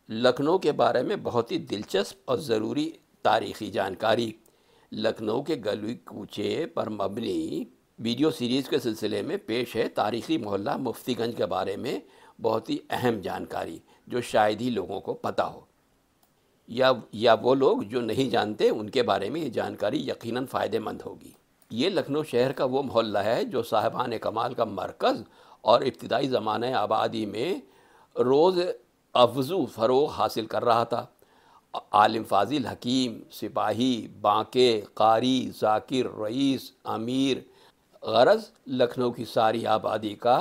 لکھنؤ کے بارے میں بہت ہی دلچسپ اور ضروری تاریخی جانکاری۔ لکھنؤ کے گلی کوچے پر مبنی ویڈیو سیریز کے سلسلے میں پیش ہے تاریخی محلہ مفتی گنج کے بارے میں بہت ہی اہم جانکاری جو شاید ہی لوگوں کو پتہ ہو، یا وہ لوگ جو نہیں جانتے ان کے بارے میں یہ جانکاری یقیناً فائدہ مند ہوگی۔ یہ لکھنؤ شہر کا وہ محلہ ہے جو صاحبان کمال کا مرکز اور ابتدائی زمانہ آبادی میں روز افزو فروغ حاصل کر رہا تھا۔ عالم فاضل حکیم سپاہی بانکے قاری ذاکر رئیس امیر، غرض لکھنؤ کی ساری آبادی کا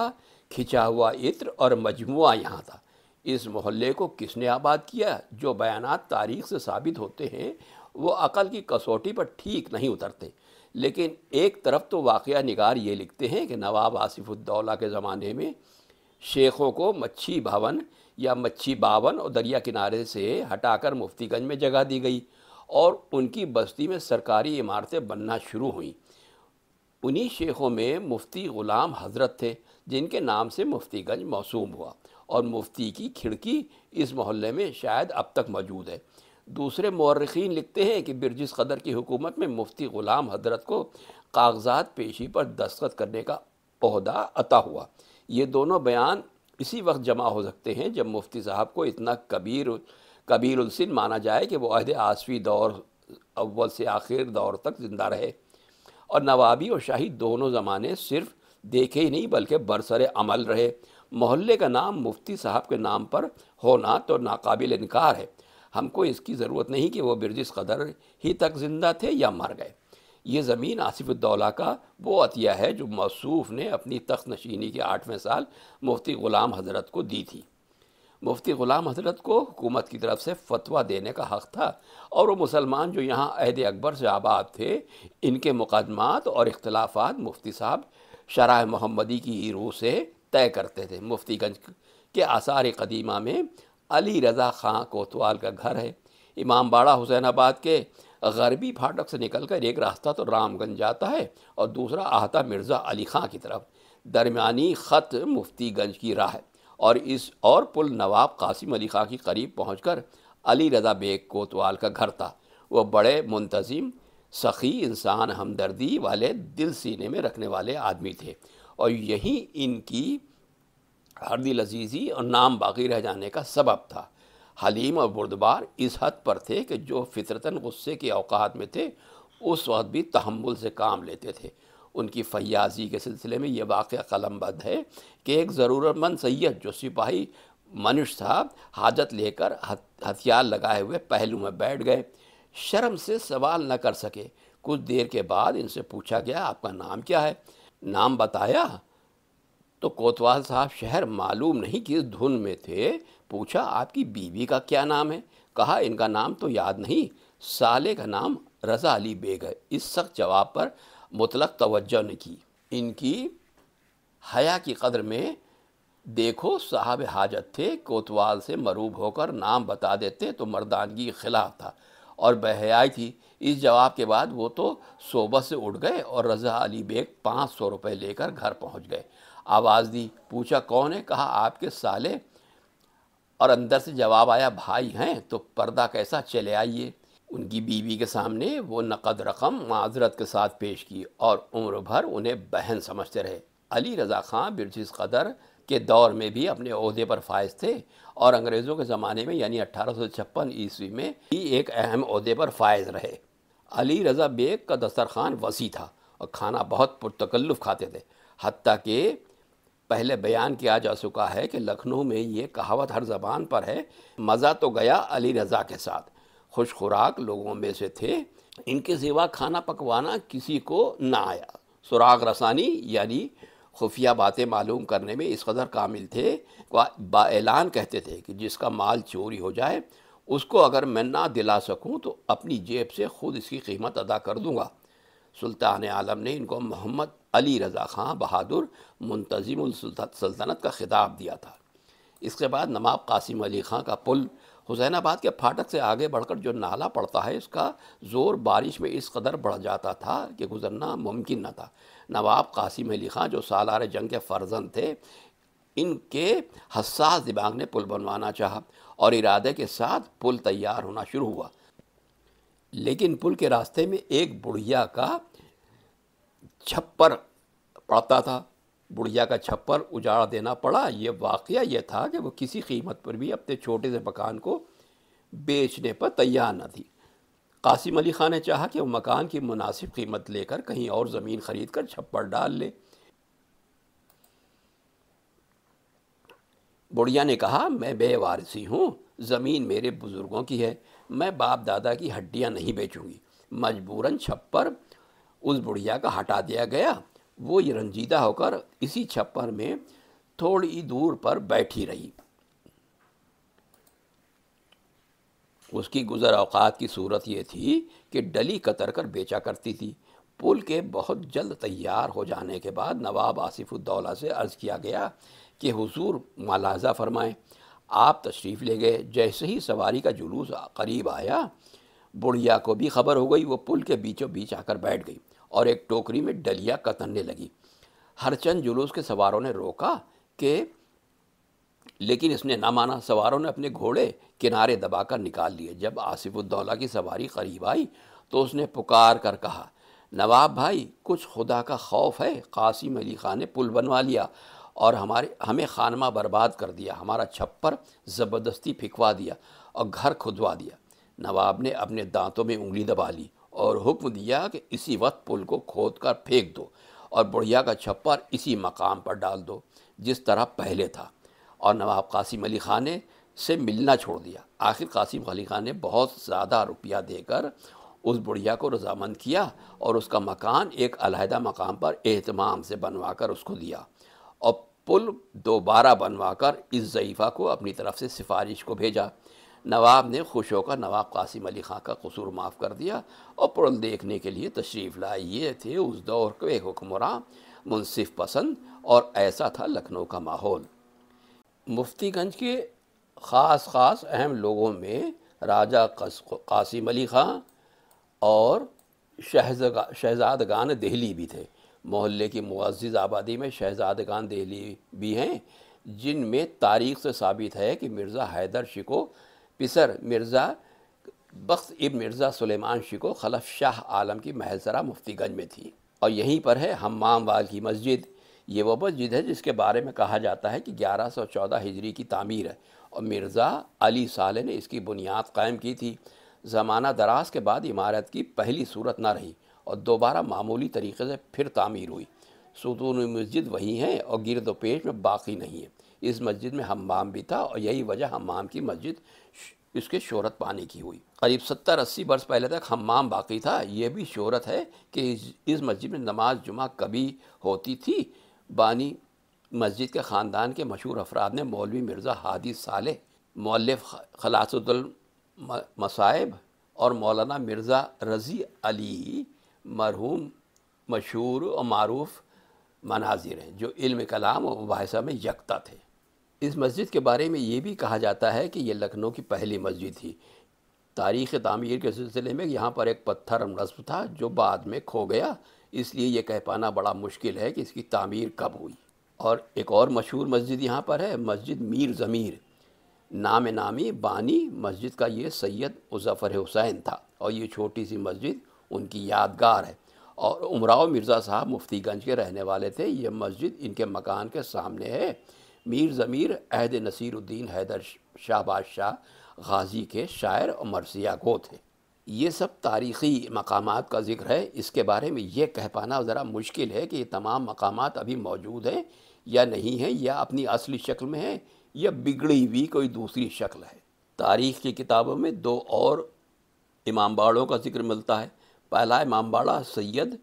کھنچا ہوا عطر اور مجموعہ یہاں تھا۔ اس محلے کو کس نے آباد کیا؟ جو بیانات تاریخ سے ثابت ہوتے ہیں وہ عقل کی کسوٹی پر ٹھیک نہیں اترتے، لیکن ایک طرف تو واقعہ نگار یہ لکھتے ہیں کہ نواب آصف الدولہ کے زمانے میں شیخوں کو مچھی بھون یا مچھی باون اور دریا کنارے سے ہٹا کر مفتی گنج میں جگہ دی گئی اور ان کی بستی میں سرکاری عمارتیں بننا شروع ہوئیں۔ انہی شیخوں میں مفتی غلام حضرت تھے جن کے نام سے مفتی گنج موسوم ہوا، اور مفتی کی کھڑکی اس محلے میں شاید اب تک موجود ہے۔ دوسرے مورخین لکھتے ہیں کہ برجس قدر کی حکومت میں مفتی غلام حضرت کو کاغذات پیشی پر دستخط کرنے کا عہدہ عطا ہوا۔ یہ دونوں بیان اسی وقت جمع ہو سکتے ہیں جب مفتی صاحب کو اتنا کبیر السن مانا جائے کہ وہ عہد آصفی دور اول سے آخر دور تک زندہ رہے، اور نوابی اور شاہی دونوں زمانے صرف دیکھے ہی نہیں بلکہ برسر عمل رہے۔ محلے کا نام مفتی صاحب کے نام پر ہونا تو ناقابل انکار ہے۔ ہم کو اس کی ضرورت نہیں کہ وہ برجس قدر ہی تک زندہ تھے یا مر گئے۔ یہ زمین آصف الدولہ کا وہ عطیہ ہے جو موصوف نے اپنی تخت نشینی کے 8ویں سال مفتی غلام حضرت کو دی تھی۔ مفتی غلام حضرت کو حکومت کی طرف سے فتویٰ دینے کا حق تھا، اور وہ مسلمان جو یہاں عہد اکبر سے آباد تھے ان کے مقدمات اور اختلافات مفتی صاحب شرح محمدی کی روح سے طے کرتے تھے۔ مفتی گنج کے آثار قدیمہ میں علی رضا خاں کوتوال کا گھر ہے۔ امام باڑہ حسین آباد کے غربی پھاٹک سے نکل کر ایک راستہ تو رام گنج جاتا ہے اور دوسرا احاطہ مرزا علی خاں کی طرف، درمیانی خط مفتی گنج کی راہ ہے، اور پل نواب قاسم علی خاں کی قریب پہنچ کر علی رضا بیگ کوتوال کا گھر تھا۔ وہ بڑے منتظم، سخی، انسان ہمدردی والے، دل سینے میں رکھنے والے آدمی تھے، اور یہی ان کی ہر دل عزیزی اور نام باقی رہ جانے کا سبب تھا۔ حلیم اور بردبار اس حد پر تھے کہ جو فطرتاً غصے کے اوقات میں تھے اس وقت بھی تحمل سے کام لیتے تھے۔ ان کی فیاضی کے سلسلے میں یہ واقعہ قلم بند ہے کہ ایک ضرورت مند سید جو سپاہی منش صاحب حاجت لے کر ہتھیار لگائے ہوئے پہلو میں بیٹھ گئے، شرم سے سوال نہ کر سکے۔ کچھ دیر کے بعد ان سے پوچھا گیا آپ کا نام کیا ہے؟ نام بتایا تو کوتوال صاحب شہر معلوم نہیں کس دھن میں تھے۔ پوچھا آپ کی بیوی کا کیا نام ہے؟ کہا ان کا نام تو یاد نہیں، سالے کا نام رضا علی بیگ ہے۔ اس سخت جواب پر مطلق توجہ نے کی۔ ان کی حیا کی قدر میں دیکھو صاحب حاجت تھے، کوتوال سے مروب ہو کر نام بتا دیتے تو مردانگی کے خلاف تھا، اور بے حیائی تھی۔ اس جواب کے بعد وہ تو صوبت سے اٹھ گئے اور رضا علی بیگ 500 روپے لے کر گھر پہنچ گئے۔ آواز دی، پوچھا کون ہے؟ کہا آپ کے سالے، اور اندر سے جواب آیا بھائی ہیں تو پردہ کیسا چلے آئیے۔ ان کی بیوی کے سامنے وہ نقد رقم معذرت کے ساتھ پیش کی اور عمر بھر انہیں بہن سمجھتے رہے۔ علی رضا خاں برجس قدر کے دور میں بھی اپنے عہدے پر فائز تھے، اور انگریزوں کے زمانے میں یعنی 1856 عیسوی میں بھی ایک اہم عہدے پر فائز رہے۔ علی رضا بیگ کا دسترخوان وسیع تھا اور کھانا بہت پرتکلف کھاتے تھے، حتیٰ کہ پہلے بیان کیا جا چکا ہے کہ لکھنؤ میں یہ کہاوت ہر زبان پر ہے، مزہ تو گیا علی رضا کے ساتھ۔ خوش خوراک لوگوں میں سے تھے، ان کے سوا کھانا پکوانا کسی کو نہ آیا۔ سراغ رسانی یعنی خفیہ باتیں معلوم کرنے میں اس قدر کامل تھے، با اعلان کہتے تھے کہ جس کا مال چوری ہو جائے اس کو اگر میں نہ دلا سکوں تو اپنی جیب سے خود اس کی قیمت ادا کر دوں گا۔ سلطان عالم نے ان کو محمد علی رضا خاں بہادر منتظم السلطنت کا خطاب دیا تھا۔ اس کے بعد نواب قاسم علی خاں کا پل حسین آباد کے پھاٹک سے آگے بڑھ کر جو نالا پڑتا ہے اس کا زور بارش میں اس قدر بڑھ جاتا تھا کہ گزرنا ممکن نہ تھا۔ نواب قاسم علی خاں جو سالار جنگ کے فرزند تھے، ان کے حساس دماغ نے پل بنوانا چاہا اور ارادے کے ساتھ پل تیار ہونا شروع ہوا۔ لیکن پل کے راستے میں ایک بڑھیا کا چھپر پڑتا تھا۔ بڑھیا کا چھپر اجاڑ دینا پڑا۔ یہ واقعہ یہ تھا کہ وہ کسی قیمت پر بھی اپنے چھوٹے سے مکان کو بیچنے پر تیار نہ تھی۔ قاسم علی خان نے چاہا کہ وہ مکان کی مناسب قیمت لے کر کہیں اور زمین خرید کر چھپر ڈال لے۔ بڑھیا نے کہا، میں بے وارثی ہوں، زمین میرے بزرگوں کی ہے، میں باپ دادا کی ہڈیاں نہیں بیچوں گی۔ مجبوراً چھپر اس بڑھیا کا ہٹا دیا گیا۔ وہ یہ رنجیدہ ہو کر اسی چھپر میں تھوڑی دور پر بیٹھی رہی۔ اس کی گزر اوقات کی صورت یہ تھی کہ ڈلی کتر کر بیچا کرتی تھی۔ پل کے بہت جلد تیار ہو جانے کے بعد نواب آصف الدولہ سے عرض کیا گیا کہ حضور ملاحظہ فرمائیں۔ آپ تشریف لے گئے۔ جیسے ہی سواری کا جلوس قریب آیا، بڑھیا کو بھی خبر ہو گئی۔ وہ پل کے بیچوں بیچ آ کر بیٹھ گئی اور ایک ٹوکری میں ڈلیاں کترنے لگی۔ ہر چند جلوس کے سواروں نے روکا لیکن اس نے نہ مانا۔ سواروں نے اپنے گھوڑے کنارے دبا کر نکال لیے۔ جب آصف الدولہ کی سواری قریب آئی تو اس نے پکار کر کہا، نواب بھائی، کچھ خدا کا خوف ہے۔ قاسم علی خان نے پل بنوا لیا اور ہمیں خانمہ برباد کر دیا، ہمارا چھپر زبردستی پھکوا دیا اور گھر کھدوا دیا۔ نواب نے اپنے دانتوں میں انگلی دبا لی اور حکم دیا کہ اسی وقت پل کو کھود کر پھینک دو اور بڑھیا کا چھپر اسی مقام پر ڈال دو جس طرح پہلے تھا۔ اور نواب قاسم علی خان نے سے ملنا چھوڑ دیا۔ آخر قاسم علی خان نے بہت زیادہ روپیہ دے کر اس بڑھیا کو رضامند کیا اور اس کا مکان ایک علیحدہ مقام پر اہتمام سے بنوا کر اس کو دیا اور پل دوبارہ بنوا کر اس ضعیفہ کو اپنی طرف سے سفارش کو بھیجا۔ نواب نے خوش ہو کر نواب قاسم علی خان کا قصور معاف کر دیا اور پل دیکھنے کے لیے تشریف لائے۔ یہ تھے اس دور کے حکمراں، منصف پسند، اور ایسا تھا لکھنؤ کا ماحول۔ مفتی گنج کے خاص اہم لوگوں میں راجہ قاسم علی خان اور شہزادگان دہلی بھی تھے۔ محلے کی معزز آبادی میں شہزادگان دہلی بھی ہیں، جن میں تاریخ سے ثابت ہے کہ مرزا حیدر شکو پسر مرزا بخت ابن مرزا سلیمان شکو خلف شاہ عالم کی محل سرا مفتی گنج میں تھی۔ اور یہیں پر ہے حمام وال کی مسجد۔ یہ وہ مسجد ہے جس کے بارے میں کہا جاتا ہے کہ 1114 ہجری کی تعمیر ہے اور مرزا علی صالح نے اس کی بنیاد قائم کی تھی۔ زمانہ دراز کے بعد عمارت کی پہلی صورت نہ رہی اور دوبارہ معمولی طریقے سے پھر تعمیر ہوئی۔ ستون مسجد وہی ہیں اور گرد و پیش میں باقی نہیں ہے۔ اس مسجد میں حمام بھی تھا اور یہی وجہ حمام کی مسجد اس کے شہرت پانے کی ہوئی۔ قریب 70-80 برس پہلے تک حمام باقی تھا۔ یہ بھی شہرت ہے کہ اس مسجد میں نماز جمعہ کبھی ہوتی تھی۔ بانی مسجد کے خاندان کے مشہور افراد نے مولوی مرزا ہادی صالح، مؤلف خلاصۃ المصائب، اور مولانا مرزا رضی علی مرحوم مشہور اور معروف مناظر ہیں جو علم کلام و مباحثہ میں یکتا تھے۔ اس مسجد کے بارے میں یہ بھی کہا جاتا ہے کہ یہ لکھنؤ کی پہلی مسجد تھی۔ تاریخ تعمیر کے سلسلے میں یہاں پر ایک پتھر نصب تھا جو بعد میں کھو گیا، اس لیے یہ کہہ پانا بڑا مشکل ہے کہ اس کی تعمیر کب ہوئی۔ اور ایک اور مشہور مسجد یہاں پر ہے، مسجد میر ضمیر، نام نامی بانی مسجد کا یہ سید مظفر حسین تھا اور یہ چھوٹی سی مسجد ان کی یادگار ہے۔ اور امراؤ مرزا صاحب مفتی گنج کے رہنے والے تھے۔ یہ مسجد ان کے مکان کے سامنے ہے۔ میر ضمیر عہد نصیر الدین حیدر شاہ بادشاہ غازی کے شاعر اور مرثیہ گو تھے۔ یہ سب تاریخی مقامات کا ذکر ہے۔ اس کے بارے میں یہ کہہ پانا ذرا مشکل ہے کہ یہ تمام مقامات ابھی موجود ہیں یا نہیں ہیں، یا اپنی اصلی شکل میں ہیں یا بگڑی ہوئی کوئی دوسری شکل ہے۔ تاریخ کی کتابوں میں دو اور امام باڑوں کا ذکر ملتا ہے۔ پہلا امام باڑہ سید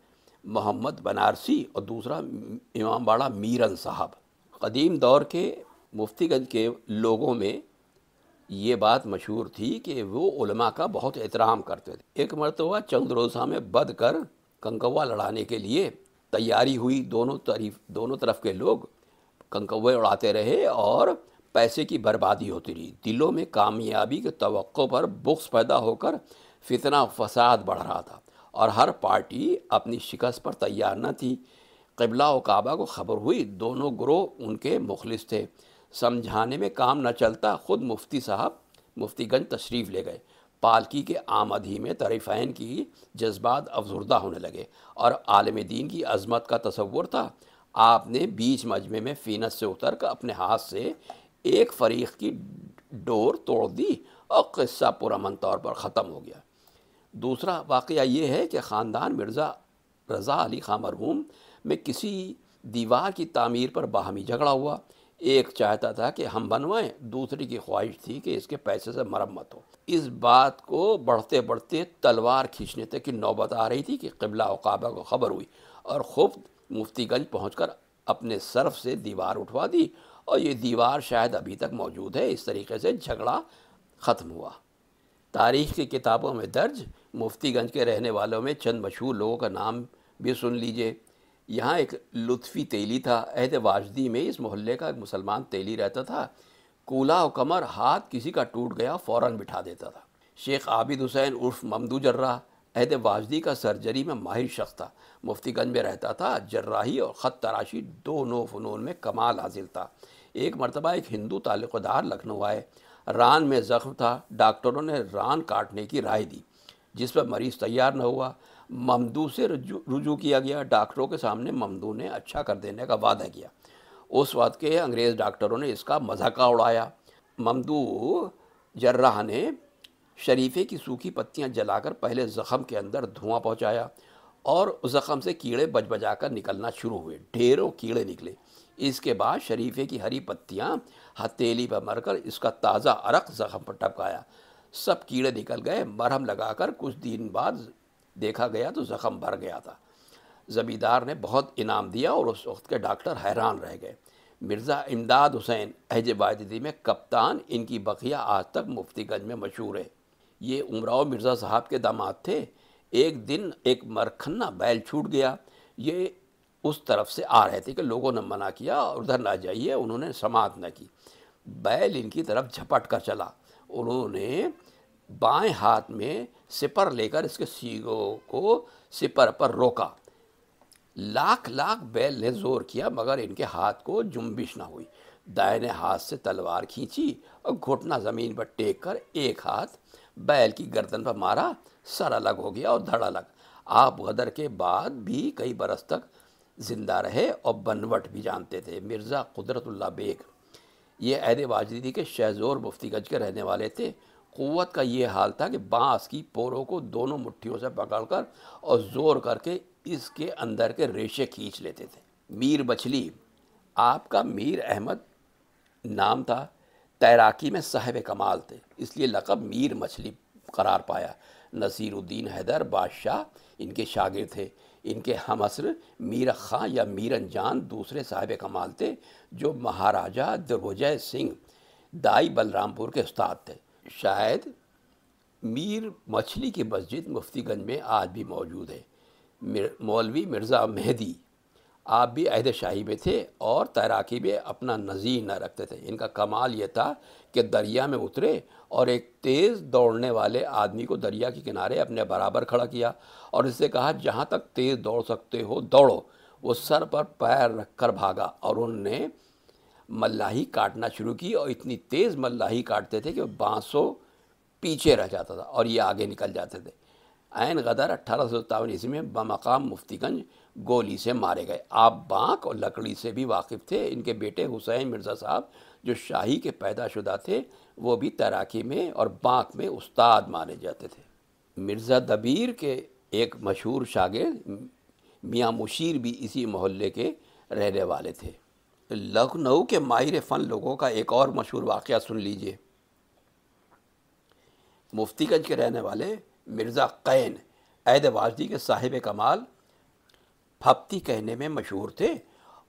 محمد بنارسی اور دوسرا امام باڑہ میرن صاحب۔ قدیم دور کے مفتی گنج کے لوگوں میں یہ بات مشہور تھی کہ وہ علماء کا بہت احترام کرتے تھے۔ ایک مرتبہ چند روزہ میں بد کر کنکوا لڑانے کے لیے تیاری ہوئی۔ دونوں طرف کے لوگ کنکوے اڑاتے رہے اور پیسے کی بربادی ہوتی رہی۔ دلوں میں کامیابی کے توقع پر بغض پیدا ہو کر فتنہ و فساد بڑھ رہا تھا اور ہر پارٹی اپنی شکست پر تیار نہ تھی۔ قبلہ و کعبہ کو خبر ہوئی، دونوں گروہ ان کے مخلص تھے۔ سمجھانے میں کام نہ چلتا، خود مفتی صاحب مفتی گنج تشریف لے گئے۔ پالکی کے آمد ہی میں طرفین کی جذبات افزردہ ہونے لگے اور عالم دین کی عظمت کا تصور تھا۔ آپ نے بیچ مجمع میں فینس سے اتر کر اپنے ہاتھ سے ایک فریق کی ڈور توڑ دی اور قصہ پرامن طور پر ختم ہو گیا۔ دوسرا واقعہ یہ ہے کہ خاندان مرزا رضا علی خاں مرحوم میں کسی دیوار کی تعمیر پر باہمی جھگڑا ہوا۔ ایک چاہتا تھا کہ ہم بنوائیں، دوسری کی خواہش تھی کہ اس کے پیسے سے مرمت ہو۔ اس بات کو بڑھتے بڑھتے تلوار کھینچنے تک کی نوبت آ رہی تھی کہ قبلہ و کعبہ کو خبر ہوئی اور خود مفتی گنج پہنچ کر اپنے صرف سے دیوار اٹھوا دی، اور یہ دیوار شاید ابھی تک موجود ہے۔ اس طریقے سے جھگڑا ختم ہوا۔ تاریخ کی کتابوں میں درج مفتی گنج کے رہنے والوں میں چند مشہور لوگوں کا نام بھی سن لیجئے۔ یہاں ایک لطفی تیلی تھا۔ عہد واجدی میں اس محلے کا ایک مسلمان تیلی رہتا تھا۔ کولا و کمر، ہاتھ کسی کا ٹوٹ گیا فوراً بٹھا دیتا تھا۔ شیخ عابد حسین عرف ممدو جرح عہد واجدی کا سرجری میں ماہر شخص تھا۔ مفتی گنج میں رہتا تھا۔ جراحی اور خط تراشی دونوں فنون میں کمال حاصل تھا۔ ایک مرتبہ ایک ہندو تعلق دار لکھنؤ آئے۔ ران میں زخم تھا۔ ڈاکٹروں نے ران کاٹنے کی رائے دی، جس پر مریض تیار نہ ہوا۔ ممدو سے رجوع کیا گیا۔ ڈاکٹروں کے سامنے ممدو نے اچھا کر دینے کا وعدہ کیا۔ اس وقت کے انگریز ڈاکٹروں نے اس کا مذاق اڑایا۔ ممدو جرح نے شریفے کی سوکھی پتیاں جلا کر پہلے زخم کے اندر دھواں پہنچایا اور زخم سے کیڑے بج بجا کر نکلنا شروع ہوئے۔ ڈھیروں کیڑے نکلے۔ اس کے بعد شریفے کی ہری پتیاں ہتھیلی پر مر کر اس کا تازہ عرق زخم پر ٹپکایا۔ سب کیڑے نکل گئے۔ مرہم لگا کر کچھ دن بعد دیکھا گیا تو زخم بھر گیا تھا۔ زمیندار نے بہت انعام دیا اور اس وقت کے ڈاکٹر حیران رہ گئے۔ مرزا امداد حسین عہد واجدی میں کپتان، ان کی بقیہ آج تک مفتی گنج میں مشہور ہے۔ یہ امراؤ مرزا صاحب کے داماد تھے۔ ایک دن ایک مرکھنا بیل چھوٹ گیا۔ یہ اس طرف سے آ رہے تھے کہ لوگوں نے منع کیا اور ادھر نہ جائیے، انہوں نے سماعت نہ کی۔ بیل ان کی طرف جھپٹ کر چلا۔ انہوں نے بائیں ہاتھ میں سپر لے کر اس کے سینگوں کو سپر پر روکا۔ لاکھ بیل نے زور کیا مگر ان کے ہاتھ کو جنبش نہ ہوئی۔ دائیں ہاتھ سے تلوار کھینچی اور گھٹنا زمین پر ٹیک کر ایک ہاتھ بیل کی گردن پر مارا۔ سر الگ ہو گیا اور دھڑ الگ۔ آپ غدر کے بعد بھی کئی برس تک زندہ رہے اور بنوٹ بھی جانتے تھے۔ مرزا قدرت اللہ بیگ، یہ عہد واجدی کے شہزور مفتی گنج کے رہنے والے تھے۔ قوت کا یہ حال تھا کہ بانس کی پوروں کو دونوں مٹھیوں سے پکڑ کر اور زور کر کے اس کے اندر کے ریشے کھینچ لیتے تھے۔ میر مچھلی، آپ کا میر احمد نام تھا۔ تیراکی میں صاحب کمال تھے، اس لیے لقب میر مچھلی قرار پایا۔ نصیر الدین حیدر بادشاہ ان کے شاگرد تھے۔ ان کے ہم عصر میرک خاں یا میرن جان دوسرے صاحب کمال تھے، جو مہاراجہ دگوجے سنگھ دائی بلرام پور کے استاد تھے۔ شاید میر مچھلی کی مسجد مفتی گنج میں آج بھی موجود ہے۔ مولوی مرزا مہدی، آپ بھی عہد شاہی میں تھے اور تیراکی میں اپنا نظیر نہ رکھتے تھے۔ ان کا کمال یہ تھا کہ دریا میں اترے اور ایک تیز دوڑنے والے آدمی کو دریا کے کنارے اپنے برابر کھڑا کیا اور اس سے کہا جہاں تک تیز دوڑ سکتے ہو دوڑو۔ وہ سر پر پیر رکھ کر بھاگا اور انہوں نے ملاحی کاٹنا شروع کی اور اتنی تیز ملاحی کاٹتے تھے کہ بانسوں پیچھے رہ جاتا تھا اور یہ آگے نکل جاتے تھے۔ عین غدر 1857 عیسوی میں بمقام مفتی گنج گولی سے مارے گئے۔ آپ بانک اور لکڑی سے بھی واقف تھے۔ ان کے بیٹے حسین مرزا صاحب جو شاہی کے پیدا شدہ تھے، وہ بھی تیراکی میں اور بانک میں استاد مانے جاتے تھے۔ مرزا دبیر کے ایک مشہور شاگرد میاں مشیر بھی اسی محلے کے رہنے والے تھے۔ لکھنؤ کے ماہر فن لوگوں کا ایک اور مشہور واقعہ سن لیجئے۔ مفتی گنج کے رہنے والے مرزا قین عہد واجدی کے صاحب کمال پھپتی کہنے میں مشہور تھے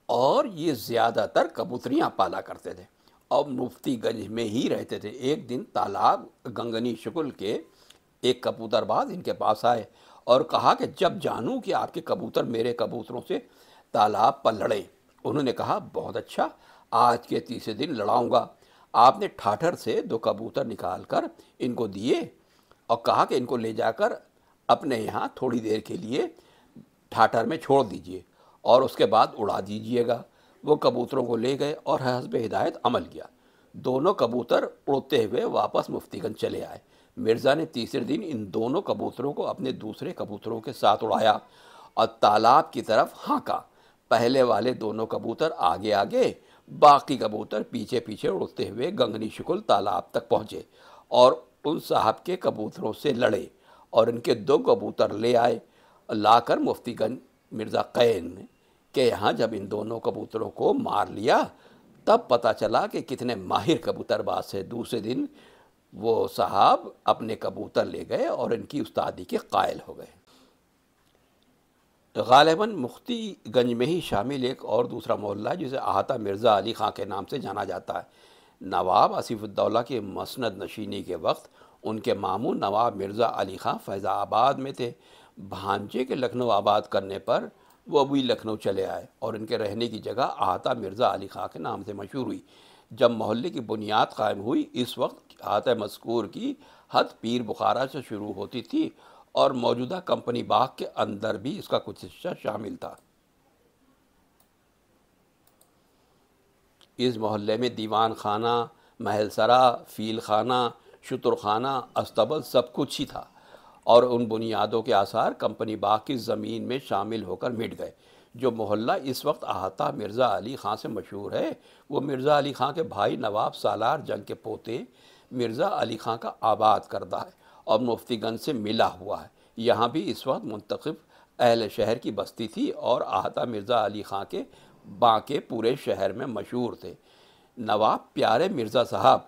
اور یہ زیادہ تر کبوتریاں پالا کرتے تھے اور مفتی گنج میں ہی رہتے تھے۔ ایک دن تالاب گنگنی شکل کے ایک کبوتر باز ان کے پاس آئے اور کہا کہ جب جانوں کہ آپ کے کبوتر میرے کبوتروں سے تالاب پر لڑیں۔ انہوں نے کہا بہت اچھا، آج کے تیسرے دن لڑاؤں گا۔ آپ نے ٹھاٹھر سے 2 کبوتر نکال کر ان کو دیے اور کہا کہ ان کو لے جا کر اپنے یہاں تھوڑی دیر کے لیے ٹھاٹھر میں چھوڑ دیجئے اور اس کے بعد اڑا دیجئے گا۔ وہ کبوتروں کو لے گئے اور حسب ہدایت عمل کیا۔ دونوں کبوتر اڑتے ہوئے واپس مفتی گنج چلے آئے۔ مرزا نے تیسرے دن ان دونوں کبوتروں کو اپنے دوسرے کبوتروں کے ساتھ اڑایا اور تالاب کی طرف ہانکا۔ پہلے والے دونوں کبوتر آگے آگے، باقی کبوتر پیچھے پیچھے اڑتے ہوئے گنگنی شکل تالاب تک پہنچے اور ان صاحب کے کبوتروں سے لڑے اور ان کے دو کبوتر لے آئے، لا کر مفتی گنج مرزا قین کے یہاں جب ان دونوں کبوتروں کو مار لیا تب پتہ چلا کہ کتنے ماہر کبوتر باز سے۔ دوسرے دن وہ صاحب اپنے کبوتر لے گئے اور ان کی استادی کے قائل ہو گئے۔ غالباً مفتی گنج میں ہی شامل ایک اور دوسرا محلہ جسے احاطہ مرزا علی خاں کے نام سے جانا جاتا ہے۔ نواب آصف الدولہ کی مسند نشینی کے وقت ان کے ماموں نواب مرزا علی خاں فیض آباد میں تھے۔ بھانجے کے لکھنؤ آباد کرنے پر وہ بھی لکھنؤ چلے آئے اور ان کے رہنے کی جگہ احاطہ مرزا علی خاں کے نام سے مشہور ہوئی۔ جب محلے کی بنیاد قائم ہوئی اس وقت احاطہ مذکور کی حد پیر بخارا سے شروع ہوتی تھی اور موجودہ کمپنی باغ کے اندر بھی اس کا کچھ حصہ شامل تھا۔ اس محلے میں دیوان خانہ، محل سرا، فیل خانہ، شتر خانہ، استبل سب کچھ ہی تھا اور ان بنیادوں کے آثار کمپنی باغ کی زمین میں شامل ہو کر مٹ گئے۔ جو محلہ اس وقت احاطہ مرزا علی خاں سے مشہور ہے وہ مرزا علی خاں کے بھائی نواب سالار جنگ کے پوتے مرزا علی خاں کا آباد کردہ ہے اور مفتی گنج سے ملا ہوا ہے۔ یہاں بھی اس وقت منتخب اہل شہر کی بستی تھی اور احاطہ مرزا علی خاں کے بانکے پورے شہر میں مشہور تھے۔ نواب پیارے مرزا صاحب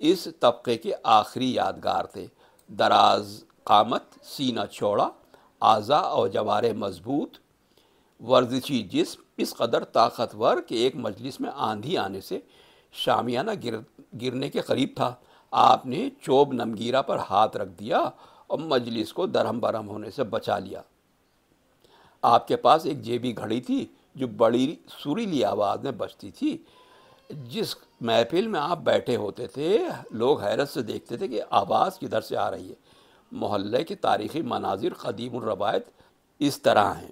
اس طبقے کے آخری یادگار تھے۔ دراز قامت، سینہ چوڑا، اعضاء اور جوارے مضبوط، ورزشی جسم، اس قدر طاقتور کہ ایک مجلس میں آندھی آنے سے شامیانہ گرنے کے قریب تھا۔ آپ نے چوب نمگیرہ پر ہاتھ رکھ دیا اور مجلس کو درہم برہم ہونے سے بچا لیا۔ آپ کے پاس ایک جیبی گھڑی تھی جو بڑی سریلی آواز میں بجتی تھی۔ جس محفل میں آپ بیٹھے ہوتے تھے لوگ حیرت سے دیکھتے تھے کہ آواز کدھر سے آ رہی ہے۔ محلے کے تاریخی مناظر قدیم الروایت اس طرح ہیں: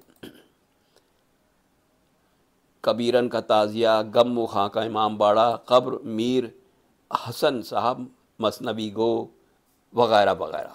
کبیرن کا تعزیہ، گم خاں کا امام باڑہ، قبر میر حسن صاحب مثنوی گو، وغیرہ وغیرہ۔